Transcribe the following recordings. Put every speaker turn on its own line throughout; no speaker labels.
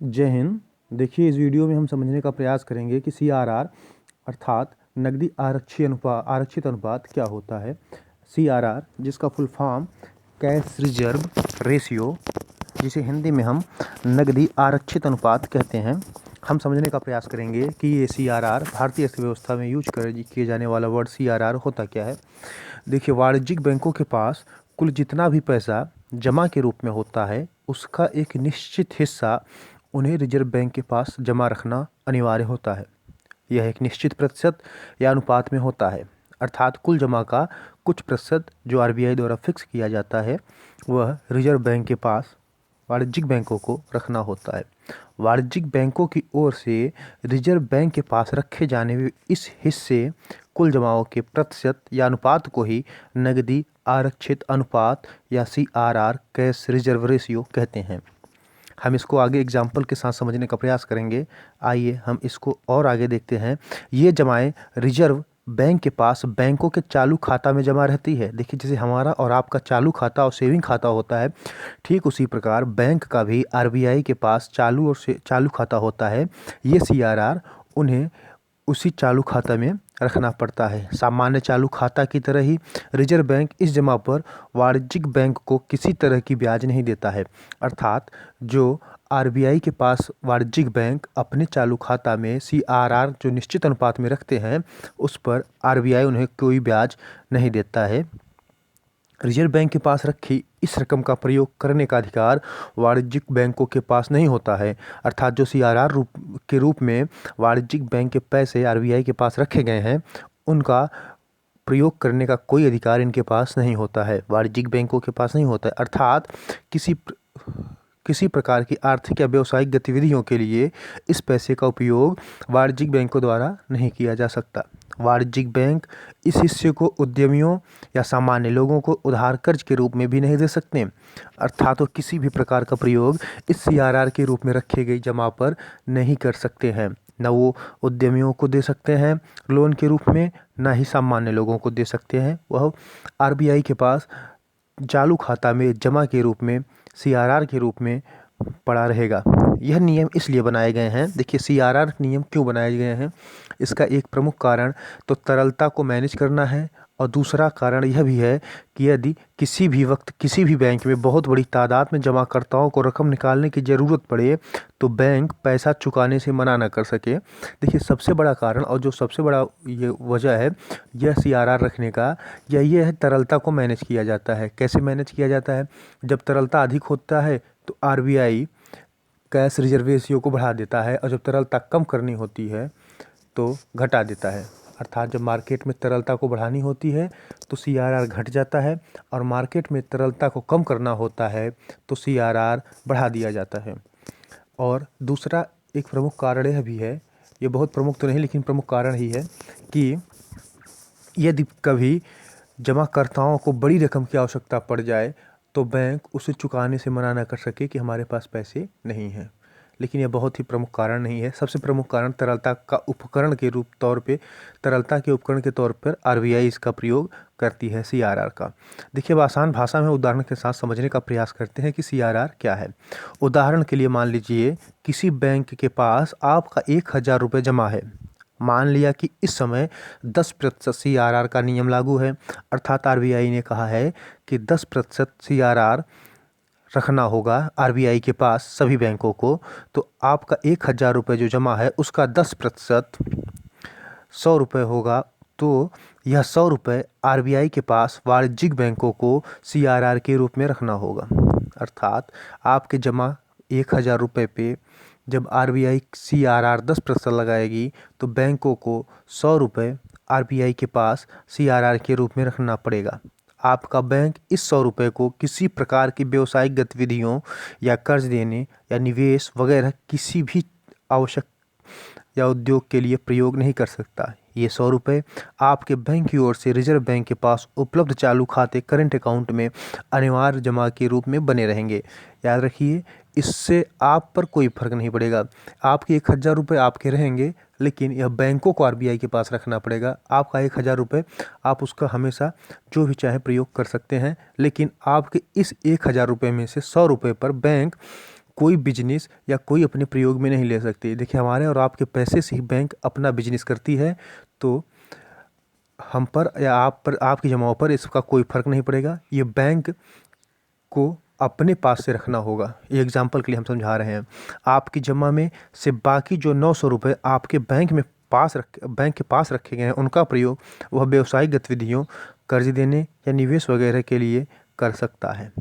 जय हिंद। देखिए, इस वीडियो में हम समझने का प्रयास करेंगे कि सीआरआर अर्थात नकदी आरक्षित अनुपात क्या होता है। सीआरआर, जिसका full form cash reserve ratio, जिसे हिंदी में हम नकदी आरक्षित अनुपात कहते हैं, हम समझने का प्रयास करेंगे कि ये सीआरआर भारतीय अर्थव्यवस्था में यूज किए जाने वाला वर्ड सीआरआर होता क्या है। देखिए, वाणिज्यिक बैंकों के पास कुल जितना भी पैसा जमा के रूप में होता है, उसका एक निश्चित हिस्सा उन्हें रिजर्व बैंक के पास जमा रखना अनिवार्य होता है। यह एक निश्चित प्रतिशत या अनुपात में होता है, अर्थात कुल जमा का कुछ प्रतिशत जो आरबीआई द्वारा फिक्स किया जाता है, वह रिजर्व बैंक के पास वाणिज्यिक बैंकों को रखना होता है। वाणिज्यिक बैंकों की ओर से रिजर्व बैंक के पास रखे जाने वाले इस हिस्से कुल जमाओं के प्रतिशत या अनुपात को ही नकदी आरक्षित अनुपात या सीआरआर कैश रिजर्व रेशियो कहते हैं। हम इसको आगे एग्जाम्पल के साथ समझने का प्रयास करेंगे। आइए हम इसको और आगे देखते हैं। ये जमाएं रिजर्व बैंक के पास बैंकों के चालू खाता में जमा रहती है। देखिए, जैसे हमारा और आपका चालू खाता और सेविंग खाता होता है, ठीक उसी प्रकार बैंक का भी आरबीआई के पास चालू खाता होता है। ये सीआरआर उन्हें उसी चालू खाता में रखना पड़ता है। सामान्य चालू खाता की तरह ही रिजर्व बैंक इस जमा पर वाणिज्यिक बैंक को किसी तरह की ब्याज नहीं देता है, अर्थात जो आरबीआई के पास वाणिज्यिक बैंक अपने चालू खाता में सीआरआर जो निश्चित अनुपात में रखते हैं, उस पर आरबीआई उन्हें कोई ब्याज नहीं देता है। रिजर्व बैंक के पास रखी इस रकम का प्रयोग करने का अधिकार वाणिज्यिक बैंकों के पास नहीं होता है, अर्थात जो सीआरआर के रूप में वाणिज्यिक बैंक के पैसे आरबीआई के पास रखे गए हैं, उनका प्रयोग करने का कोई अधिकार इनके पास नहीं होता है, वाणिज्यिक बैंकों के पास नहीं होता है। अर्थात किसी प्रकार की आर्थिक या व्यावसायिक गतिविधियों के लिए इस पैसे का उपयोग वाणिज्यिक बैंकों द्वारा नहीं किया जा सकता। वाणिज्यिक बैंक इस हिस्से को उद्यमियों या सामान्य लोगों को उधार कर्ज के रूप में भी नहीं दे सकते, अर्थात वो किसी भी प्रकार का प्रयोग इस सीआरआर के रूप में रखे गई जमा पर नहीं कर सकते हैं। न वो उद्यमियों को दे सकते हैं लोन के रूप में, न ही सामान्य लोगों को दे सकते हैं। वह आरबीआई के पास चालू खाता में जमा के रूप में सीआरआर के रूप में पड़ा रहेगा। यह नियम इसलिए बनाए गए हैं। देखिए, सीआरआर नियम क्यों बनाए गए हैं, इसका एक प्रमुख कारण तो तरलता को मैनेज करना है, और दूसरा कारण यह भी है कि यदि किसी भी वक्त किसी भी बैंक में बहुत बड़ी तादाद में जमाकर्ताओं को रकम निकालने की ज़रूरत पड़े, तो बैंक पैसा चुकाने से मना न कर सके। देखिए, सबसे बड़ा कारण और जो सबसे बड़ा ये वजह है यह सीआरआर रखने का, ये है तरलता को मैनेज किया जाता है। कैसे मैनेज किया जाता है? जब तरलता अधिक होता है तो आरबीआई कैश रिजर्व रेशियो को बढ़ा देता है, और जब तरलता कम करनी होती है तो घटा देता है। अर्थात जब मार्केट में तरलता को बढ़ानी होती है तो सीआरआर घट जाता है, और मार्केट में तरलता को कम करना होता है तो सीआरआर बढ़ा दिया जाता है। और दूसरा एक प्रमुख कारण यह भी है, ये बहुत प्रमुख तो नहीं लेकिन प्रमुख कारण ही है, कि यदि कभी जमाकर्ताओं को बड़ी रकम की आवश्यकता पड़ जाए तो बैंक उसे चुकाने से मना न कर सके कि हमारे पास पैसे नहीं हैं। लेकिन यह बहुत ही प्रमुख कारण नहीं है। सबसे प्रमुख कारण तरलता के उपकरण के तौर पर आरबीआई इसका प्रयोग करती है सीआरआर का। देखिए, अब आसान भाषा में उदाहरण के साथ समझने का प्रयास करते हैं कि सीआरआर क्या है। उदाहरण के लिए मान लीजिए किसी बैंक के पास आपका 1,000 रुपये जमा है। मान लिया कि इस समय 10% सीआरआर का नियम लागू है, अर्थात आरबीआई ने कहा है कि 10% सीआरआर रखना होगा आरबीआई के पास सभी बैंकों को। तो आपका 1,000 रुपये जो जमा है उसका 10% 100 रुपये होगा। तो यह 100 रुपये आरबीआई के पास वाणिज्यिक बैंकों को सीआरआर के रूप में रखना होगा। अर्थात आपके जमा 1,000 रुपये पे जब आरबीआई सीआरआर 10% लगाएगी तो बैंकों को 100 रुपये आरबीआई के पास सीआरआर के रूप में रखना पड़ेगा। आपका बैंक इस 100 रुपये को किसी प्रकार की व्यावसायिक गतिविधियों या कर्ज देने या निवेश वगैरह किसी भी आवश्यक या उद्योग के लिए प्रयोग नहीं कर सकता। ये 100 रुपये आपके बैंक की ओर से रिजर्व बैंक के पास उपलब्ध चालू खाते करंट अकाउंट में अनिवार्य जमा के रूप में बने रहेंगे। याद रखिए, इससे आप पर कोई फर्क नहीं पड़ेगा। आपके 1,000 रुपये आपके रहेंगे, लेकिन यह बैंकों को आरबीआई के पास रखना पड़ेगा। आपका 1,000 रुपये आप उसका हमेशा जो भी चाहे प्रयोग कर सकते हैं, लेकिन आपके इस 1,000 रुपये में से 100 रुपये पर बैंक कोई बिजनेस या कोई अपने प्रयोग में नहीं ले सकते। देखिए, हमारे और आपके पैसे से ही बैंक अपना बिजनेस करती है, तो हम पर या आप पर, आपकी जमाओं पर इसका कोई फ़र्क नहीं पड़ेगा। ये बैंक को अपने पास से रखना होगा। ये एग्जाम्पल के लिए हम समझा रहे हैं। आपकी जमा में से बाकी जो 900 रुपये आपके बैंक के पास रखे गए हैं, उनका प्रयोग वह व्यवसायिक गतिविधियों, कर्ज देने या निवेश वगैरह के लिए कर सकता है।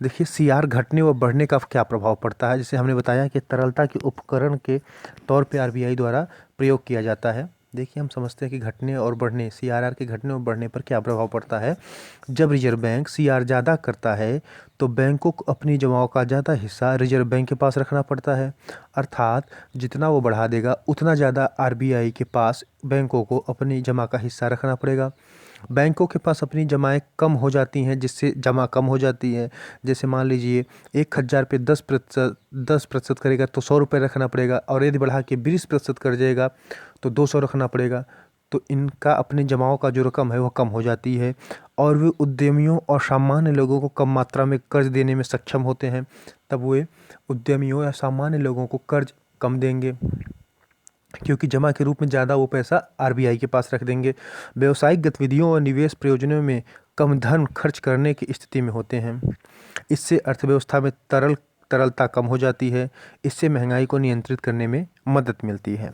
देखिए, सीआर घटने व बढ़ने का क्या प्रभाव पड़ता है। जैसे हमने बताया कि तरलता के उपकरण के तौर पे आरबीआई द्वारा प्रयोग किया जाता है। देखिए, हम समझते हैं कि घटने और बढ़ने, सीआरआर के घटने और बढ़ने पर क्या प्रभाव पड़ता है। जब रिजर्व बैंक सीआर ज़्यादा करता है तो बैंकों को अपनी जमाओं का ज़्यादा हिस्सा रिजर्व बैंक के पास रखना पड़ता है। अर्थात जितना वो बढ़ा देगा उतना ज़्यादा आरबीआई के पास बैंकों को अपनी जमा का हिस्सा रखना पड़ेगा। बैंकों के पास अपनी जमाएं कम हो जाती हैं, जिससे जमा कम हो जाती है। जैसे मान लीजिए 1000 पे 10% करेगा तो 100 रुपये रखना पड़ेगा, और यदि बढ़ा के 20% कर जाएगा तो 200 रखना पड़ेगा। तो इनका अपने जमाओं का जो रकम है वह कम हो जाती है, और वे उद्यमियों और सामान्य लोगों को कम मात्रा में कर्ज देने में सक्षम होते हैं। तब वे उद्यमियों या सामान्य लोगों को कर्ज कम देंगे, क्योंकि जमा के रूप में ज़्यादा वो पैसा आरबीआई के पास रख देंगे। व्यावसायिक गतिविधियों और निवेश प्रयोजनों में कम धन खर्च करने की स्थिति में होते हैं। इससे अर्थव्यवस्था में तरलता कम हो जाती है। इससे महंगाई को नियंत्रित करने में मदद मिलती है।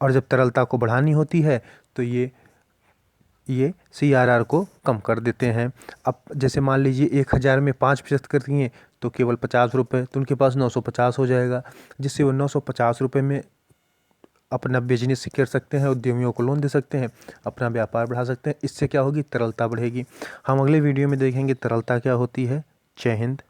और जब तरलता को बढ़ानी होती है तो ये सीआरआर को कम कर देते हैं। अब जैसे मान लीजिए 1000 में 5% कर दिए तो केवल 50 रुपये, तो उनके पास 950 हो जाएगा, जिससे वो 950 रुपये में अपना बिजनेस कर सकते हैं, उद्यमियों को लोन दे सकते हैं, अपना व्यापार बढ़ा सकते हैं। इससे क्या होगी, तरलता बढ़ेगी। हम अगले वीडियो में देखेंगे तरलता क्या होती है। जय हिंद।